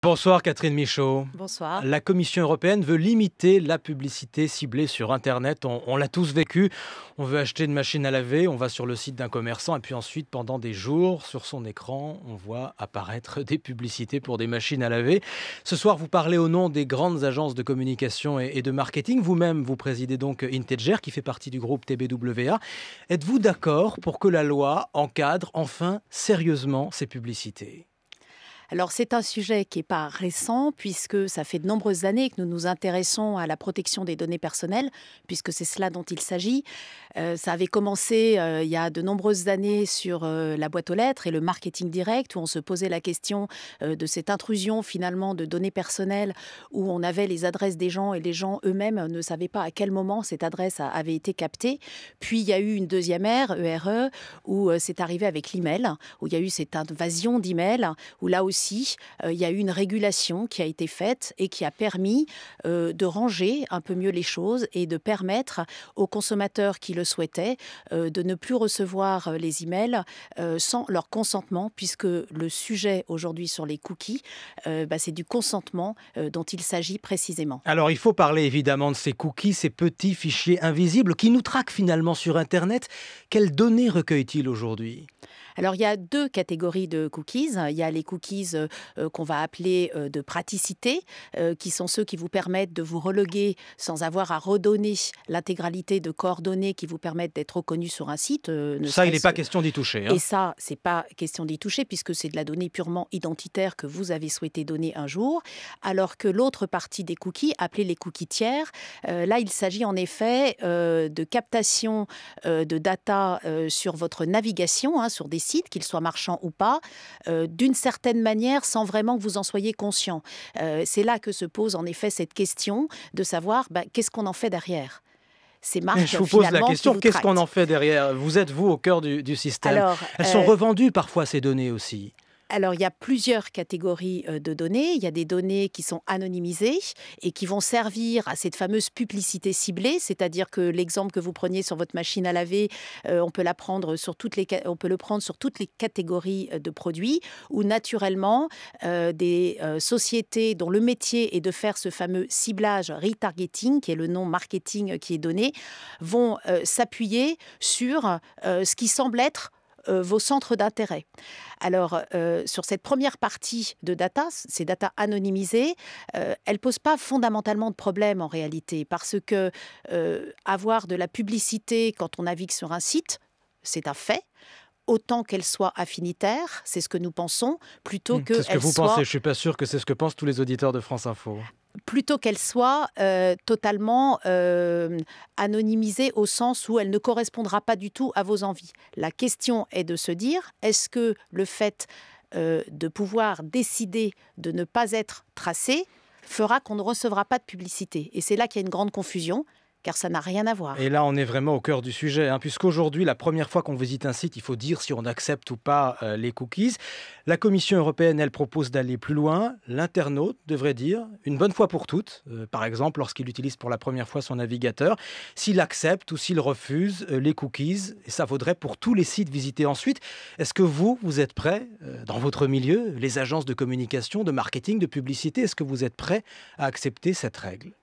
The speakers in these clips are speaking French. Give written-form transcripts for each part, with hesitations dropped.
Bonsoir Catherine Michaud. Bonsoir. La Commission européenne veut limiter la publicité ciblée sur Internet. On l'a tous vécu. On veut acheter une machine à laver, on va sur le site d'un commerçant et puis ensuite, pendant des jours, sur son écran, on voit apparaître des publicités pour des machines à laver. Ce soir, vous parlez au nom des grandes agences de communication et de marketing. Vous-même, vous présidez donc Integer, qui fait partie du groupe TBWA. Êtes-vous d'accord pour que la loi encadre enfin sérieusement ces publicités ? Alors c'est un sujet qui n'est pas récent puisque ça fait de nombreuses années que nous nous intéressons à la protection des données personnelles puisque c'est cela dont il s'agit. Ça avait commencé il y a de nombreuses années sur la boîte aux lettres et le marketing direct où on se posait la question de cette intrusion finalement de données personnelles où on avait les adresses des gens et les gens eux-mêmes ne savaient pas à quel moment cette adresse avait été captée. Puis il y a eu une deuxième ère, ERE, où c'est arrivé avec l'email, où il y a eu cette invasion d'email, où là aussi il y a eu une régulation qui a été faite et qui a permis de ranger un peu mieux les choses et de permettre aux consommateurs qui le souhaitaient de ne plus recevoir les emails sans leur consentement, puisque le sujet aujourd'hui sur les cookies, c'est du consentement dont il s'agit précisément. Alors il faut parler évidemment de ces cookies, ces petits fichiers invisibles qui nous traquent finalement sur Internet. Quelles données recueillent-ils aujourd'hui ? Alors, il y a deux catégories de cookies. Il y a les cookies qu'on va appeler de praticité, qui sont ceux qui vous permettent de vous reloguer sans avoir à redonner l'intégralité de coordonnées qui vous permettent d'être reconnus sur un site. Ça, il n'est pas question d'y toucher. Et ça, c'est pas question d'y toucher puisque c'est de la donnée purement identitaire que vous avez souhaité donner un jour. Alors que l'autre partie des cookies, appelée les cookies tiers, là, il s'agit en effet de captation de data sur votre navigation, sur des sites, qu'ils soient marchands ou pas, d'une certaine manière, sans vraiment que vous en soyez conscient. C'est là que se pose en effet cette question de savoir qu'est-ce qu'on en fait derrière. Ces marques, je vous pose la question, qu'est-ce qu'on en fait derrière ? Vous êtes, vous, au cœur du système. Alors, elles sont revendues parfois, ces données aussi. Alors, il y a plusieurs catégories de données. Il y a des données qui sont anonymisées et qui vont servir à cette fameuse publicité ciblée, c'est-à-dire que l'exemple que vous preniez sur votre machine à laver, on peut le prendre sur toutes les catégories de produits où naturellement des sociétés dont le métier est de faire ce fameux ciblage retargeting, qui est le nom marketing qui est donné, vont s'appuyer sur ce qui semble être vos centres d'intérêt. Alors, sur cette première partie de data, ces data anonymisées, elles ne posent pas fondamentalement de problème en réalité, parce que avoir de la publicité quand on navigue sur un site, c'est un fait. Autant qu'elle soit affinitaire, c'est ce que nous pensons, plutôt que c'est ce que vous pensez, je ne suis pas sûr que c'est ce que pensent tous les auditeurs de France Info. Plutôt qu'elle soit totalement anonymisée au sens où elle ne correspondra pas du tout à vos envies. La question est de se dire, est-ce que le fait de pouvoir décider de ne pas être tracé fera qu'on ne recevra pas de publicité ? Et c'est là qu'il y a une grande confusion, car ça n'a rien à voir. Et là, on est vraiment au cœur du sujet, puisqu'aujourd'hui, la première fois qu'on visite un site, il faut dire si on accepte ou pas les cookies. La Commission européenne, elle propose d'aller plus loin. L'internaute devrait dire, une bonne fois pour toutes, par exemple, lorsqu'il utilise pour la première fois son navigateur, s'il accepte ou s'il refuse les cookies. Et ça vaudrait pour tous les sites visités ensuite. Est-ce que vous êtes prêts, dans votre milieu, les agences de communication, de marketing, de publicité, est-ce que vous êtes prêts à accepter cette règle ?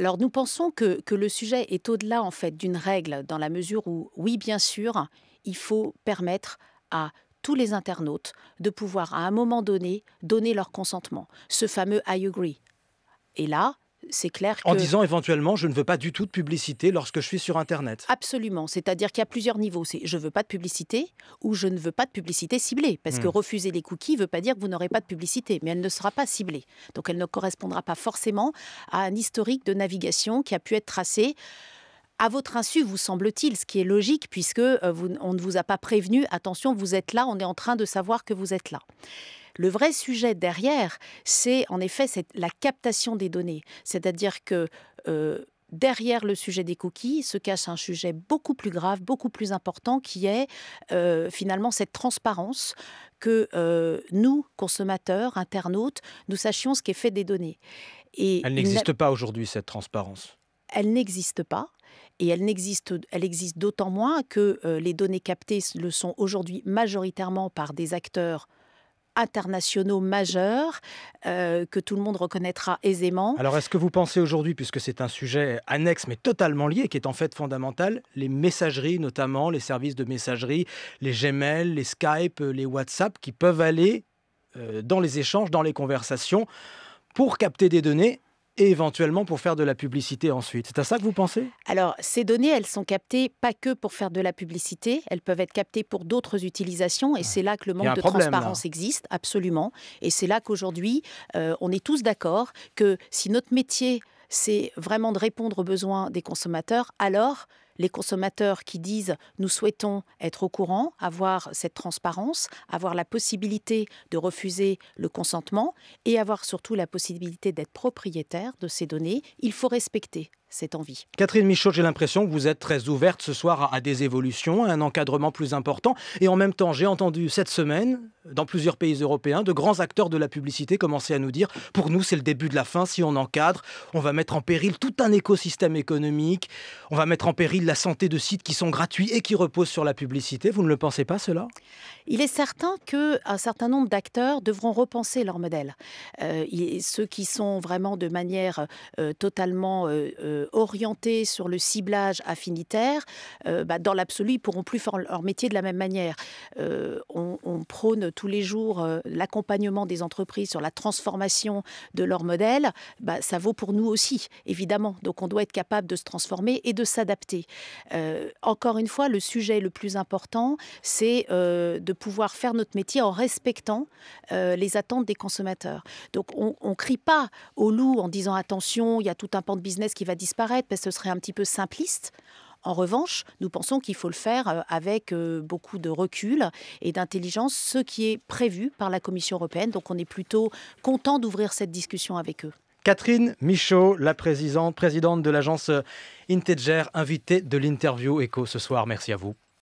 Alors, nous pensons que le sujet est au-delà, en fait, d'une règle, dans la mesure où, oui, bien sûr, il faut permettre à tous les internautes de pouvoir, à un moment donné, donner leur consentement. Ce fameux « I agree ». Et là, c'est clair que... En disant éventuellement, je ne veux pas du tout de publicité lorsque je suis sur Internet. Absolument. C'est-à-dire qu'il y a plusieurs niveaux. C'est je ne veux pas de publicité ou je ne veux pas de publicité ciblée. Parce que refuser les cookies ne veut pas dire que vous n'aurez pas de publicité, mais elle ne sera pas ciblée. Donc elle ne correspondra pas forcément à un historique de navigation qui a pu être tracé à votre insu, vous semble-t-il, ce qui est logique puisque on ne vous a pas prévenu. Attention, vous êtes là, on est en train de savoir que vous êtes là. Le vrai sujet derrière, c'est en effet la captation des données. C'est-à-dire que derrière le sujet des cookies se cache un sujet beaucoup plus grave, beaucoup plus important, qui est finalement cette transparence que nous, consommateurs, internautes, nous sachions ce qui est fait des données. Et elle n'existe pas aujourd'hui, cette transparence. Elle n'existe pas. Et elle existe d'autant moins que les données captées le sont aujourd'hui majoritairement par des acteurs internationaux majeurs que tout le monde reconnaîtra aisément. Alors, est-ce que vous pensez aujourd'hui, puisque c'est un sujet annexe mais totalement lié, qui est en fait fondamental, les messageries notamment, les services de messagerie, les Gmail, les Skype, les WhatsApp, qui peuvent aller dans les échanges, dans les conversations, pour capter des données et éventuellement pour faire de la publicité ensuite. C'est à ça que vous pensez? Alors, ces données, elles sont captées pas que pour faire de la publicité, elles peuvent être captées pour d'autres utilisations, et c'est là que le manque de transparence existe, absolument. Et c'est là qu'aujourd'hui, on est tous d'accord que si notre métier, c'est vraiment de répondre aux besoins des consommateurs, alors les consommateurs qui disent « nous souhaitons être au courant, avoir cette transparence, avoir la possibilité de refuser le consentement et avoir surtout la possibilité d'être propriétaire de ces données », il faut respecter cette envie. Catherine Michaud, j'ai l'impression que vous êtes très ouverte ce soir à des évolutions, à un encadrement plus important. Et en même temps, j'ai entendu cette semaine, dans plusieurs pays européens, de grands acteurs de la publicité commencer à nous dire « pour nous, c'est le début de la fin, si on encadre, on va mettre en péril tout un écosystème économique, on va mettre en péril la santé de sites qui sont gratuits et qui reposent sur la publicité ». Vous ne le pensez pas, cela? Il est certain qu'un certain nombre d'acteurs devront repenser leur modèle. Ceux qui sont vraiment de manière totalement orientés sur le ciblage affinitaire, dans l'absolu, ils ne pourront plus faire leur métier de la même manière. On prône tous les jours l'accompagnement des entreprises sur la transformation de leur modèle. Ça vaut pour nous aussi, évidemment. Donc on doit être capable de se transformer et de s'adapter. Encore une fois, le sujet le plus important, c'est de pouvoir faire notre métier en respectant les attentes des consommateurs. Donc on ne crie pas au loup en disant attention, il y a tout un pan de business qui va disparaître, parce que ce serait un petit peu simpliste. En revanche, nous pensons qu'il faut le faire avec beaucoup de recul et d'intelligence, ce qui est prévu par la Commission européenne. Donc on est plutôt content d'ouvrir cette discussion avec eux. Catherine Michaud, la présidente de l'agence Integer, invitée de l'interview Écho ce soir. Merci à vous.